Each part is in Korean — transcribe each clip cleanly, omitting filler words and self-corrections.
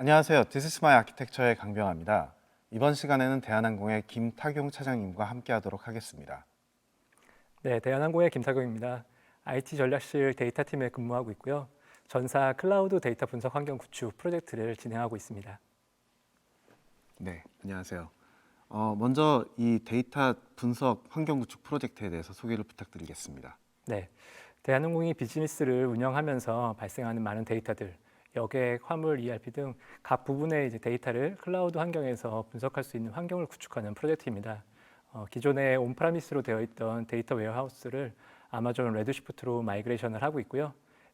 안녕하세요. This is my architecture의 강병아입니다. 이번 시간에는 대한항공의 김탁용 차장님과 함께하도록 하겠습니다. 네, 대한항공의 김탁용입니다. IT 전략실 데이터팀에 근무하고 있고요. 전사 클라우드 데이터 분석 환경 구축 프로젝트를 진행하고 있습니다. 네, 안녕하세요. 먼저 이 데이터 분석 환경 구축 프로젝트에 대해서 소개를 부탁드리겠습니다. 네, 대한항공이 비즈니스를 운영하면서 발생하는 많은 데이터들, 여객, 화물, ERP 등 각 부분의 데이터를 클라우드 환경에서 분석할 수 있는 환경을 구축하는 프로젝트입니다. 기존에 온프라미스로 되어 있던 데이터 웨어하우스를 아마존 레드시프트로 마이그레이션을 하고 있고요.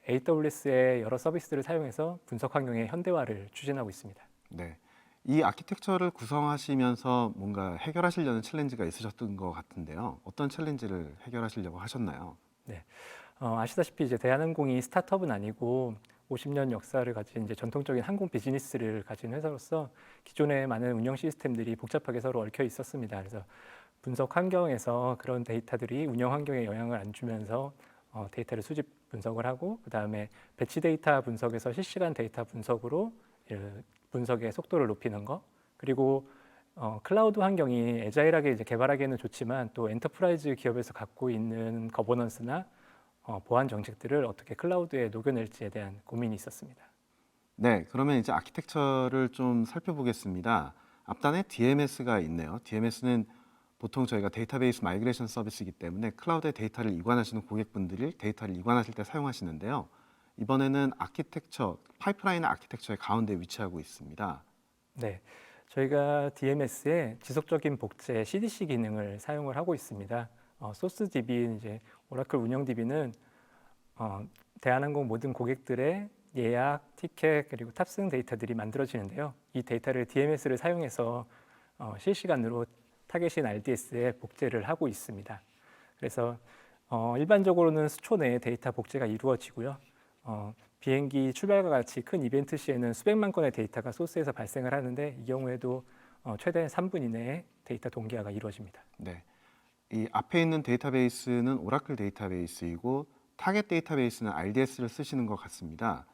AWS의 여러 서비스들을 사용해서 분석 환경의 현대화를 추진하고 있습니다. 네, 이 아키텍처를 구성하시면서 뭔가 해결하시려는 챌린지가 있으셨던 것 같은데요. 어떤 챌린지를 해결하시려고 하셨나요? 네, 아시다시피 대한항공이 스타트업은 아니고 50년 역사를 가진 전통적인 항공 비즈니스를 가진 회사로서 기존의 많은 운영 시스템들이 복잡하게 서로 얽혀 있었습니다. 그래서 분석 환경에서 그런 데이터들이 운영 환경에 영향을 안 주면서 데이터를 수집 분석을 하고 그 다음에 배치 데이터 분석에서 실시간 데이터 분석으로 분석의 속도를 높이는 거, 그리고 클라우드 환경이 애자일하게 개발하기에는 좋지만 또 엔터프라이즈 기업에서 갖고 있는 거버넌스나 보안 정책들을 어떻게 클라우드에 녹여낼지에 대한 고민이 있었습니다. 네, 그러면 이제 아키텍처를 좀 살펴보겠습니다. 앞단에 DMS가 있네요. DMS는 보통 저희가 데이터베이스 마이그레이션 서비스이기 때문에 클라우드에 데이터를 이관하시는 고객분들이 데이터를 이관하실 때 사용하시는데요. 이번에는 아키텍처, 파이프라인 아키텍처의 가운데 위치하고 있습니다. 네, 저희가 DMS에 지속적인 복제 CDC 기능을 사용을 하고 있습니다. 소스 DB, 오라클 운영 DB는 대한항공 모든 고객들의 예약, 티켓, 그리고 탑승 데이터들이 만들어지는데요. 이 데이터를 DMS를 사용해서 실시간으로 타겟인 RDS에 복제를 하고 있습니다. 그래서 일반적으로는 수초 내에 데이터 복제가 이루어지고요. 비행기 출발과 같이 큰 이벤트 시에는 수백만 건의 데이터가 소스에서 발생을 하는데 이 경우에도 최대 3분 이내에 데이터 동기화가 이루어집니다. 네, 이 앞에 있는 데이터베이스는 오라클 데이터베이스이고 타겟 데이터베이스는 RDS를 쓰시는 것 같습니다.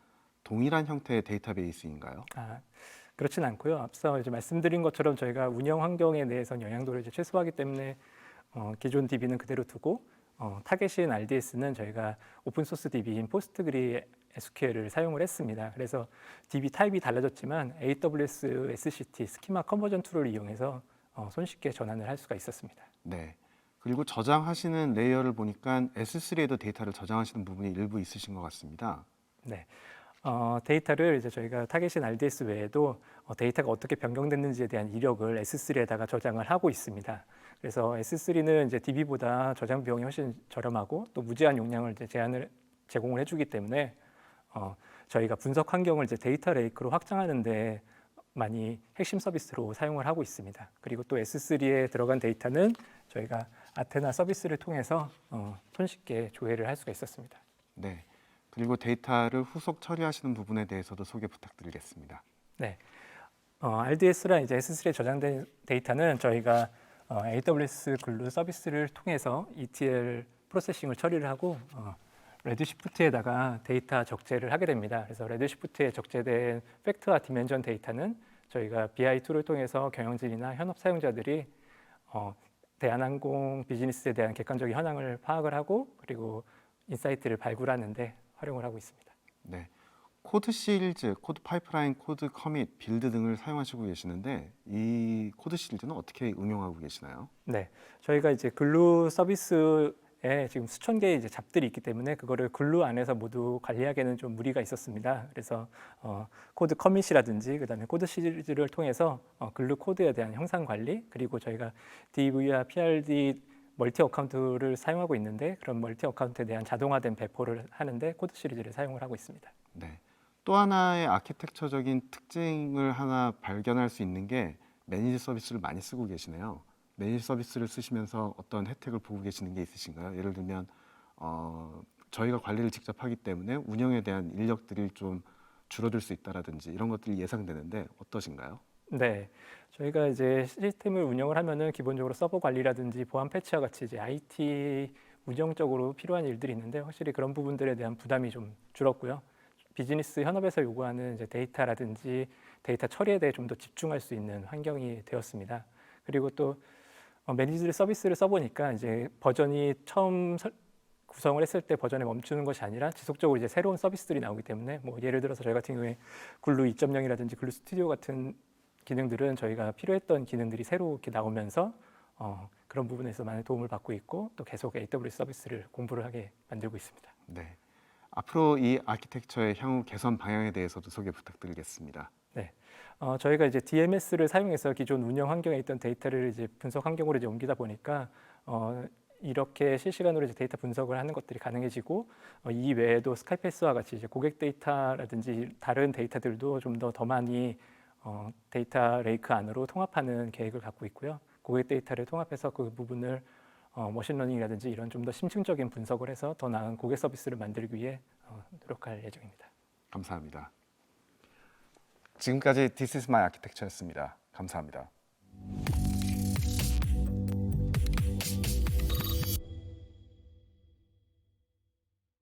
동일한 형태의 데이터베이스인가요? 그렇진 않고요. 앞서 말씀드린 것처럼 저희가 운영 환경에 대해서 영향도를 최소화하기 때문에 기존 DB는 그대로 두고 타겟인 RDS는 저희가 오픈소스 DB인 포스트그리 SQL을 사용을 했습니다. 그래서 DB 타입이 달라졌지만 AWS SCT 스키마 컨버전 툴을 이용해서 손쉽게 전환을 할 수가 있었습니다. 네. 그리고 저장하시는 레이어를 보니까 S3에도 데이터를 저장하시는 부분이 일부 있으신 것 같습니다. 네. 데이터를 저희가 타겟인 RDS 외에도 데이터가 어떻게 변경됐는지에 대한 이력을 S3에다가 저장을 하고 있습니다. 그래서 S3는 DB보다 저장 비용이 훨씬 저렴하고 또 무제한 용량을 제공을 해주기 때문에 저희가 분석 환경을 데이터 레이크로 확장하는데 많이 핵심 서비스로 사용을 하고 있습니다. 그리고 또 S3에 들어간 데이터는 저희가 아테나 서비스를 통해서 손쉽게 조회를 할 수가 있었습니다. 네. 그리고 데이터를 후속 처리하시는 부분에 대해서도 소개 부탁드리겠습니다. 네. RDS랑 S3에 저장된 데이터는 저희가 AWS 글루 서비스를 통해서 ETL 프로세싱을 처리를 하고 레드시프트에다가 데이터 적재를 하게 됩니다. 그래서 레드시프트에 적재된 팩트와 디멘전 데이터는 저희가 BI 툴을 통해서 경영진이나 현업 사용자들이 대한항공 비즈니스에 대한 객관적인 현황을 파악을 하고 그리고 인사이트를 발굴하는데 활용을 하고 있습니다. 네. 코드 시리즈, 코드 파이프라인, 코드 커밋, 빌드 등을 사용하시고 계시는데 이 코드 시리즈는 어떻게 응용하고 계시나요? 네, 저희가 글루 서비스에 지금 수천 개의 잡들이 있기 때문에 그거를 글루 안에서 모두 관리하기에는 좀 무리가 있었습니다. 그래서 코드 커밋이라든지 그다음에 코드 시리즈를 통해서 글루 코드에 대한 형상 관리, 그리고 저희가 DV와 PRD 멀티 어카운트를 사용하고 있는데 그런 멀티 어카운트에 대한 자동화된 배포를 하는데 코드 시리즈를 사용을 하고 있습니다. 네. 또 하나의 아키텍처적인 특징을 하나 발견할 수 있는 게 매니지 서비스를 많이 쓰고 계시네요. 매니지 서비스를 쓰시면서 어떤 혜택을 보고 계시는 게 있으신가요? 예를 들면 저희가 관리를 직접 하기 때문에 운영에 대한 인력들이 좀 줄어들 수 있다라든지 이런 것들이 예상되는데 어떠신가요? 네, 저희가 시스템을 운영을 하면은 기본적으로 서버 관리라든지 보안 패치와 같이 IT 운영적으로 필요한 일들이 있는데 확실히 그런 부분들에 대한 부담이 좀 줄었고요. 비즈니스 현업에서 요구하는 이제 데이터라든지 데이터 처리에 대해 좀 더 집중할 수 있는 환경이 되었습니다. 그리고 또 매니지드 서비스를 써보니까 이제 버전이 처음 구성을 했을 때 버전에 멈추는 것이 아니라 지속적으로 이제 새로운 서비스들이 나오기 때문에 뭐 예를 들어서 저희 같은 경우에 글루 2.0이라든지 글루 스튜디오 같은 기능들은 저희가 필요했던 기능들이 새로 이렇게 나오면서 그런 부분에서 많은 도움을 받고 있고 또 계속 AWS 서비스를 공부를 하게 만들고 있습니다. 네. 앞으로 이 아키텍처의 향후 개선 방향에 대해서도 소개 부탁드리겠습니다. 네, 저희가 이제 DMS를 사용해서 기존 운영 환경에 있던 데이터를 이제 분석 환경으로 이제 옮기다 보니까 이렇게 실시간으로 이제 데이터 분석을 하는 것들이 가능해지고 이 외에도 스카이패스와 같이 이제 고객 데이터라든지 다른 데이터들도 좀 더 많이 데이터 레이크 안으로 통합하는 계획을 갖고 있고요. 고객 데이터를 통합해서 그 부분을 머신러닝이라든지 이런 좀 더 심층적인 분석을 해서 더 나은 고객 서비스를 만들기 위해 노력할 예정입니다. 감사합니다. 지금까지 This is my architecture였습니다. 감사합니다.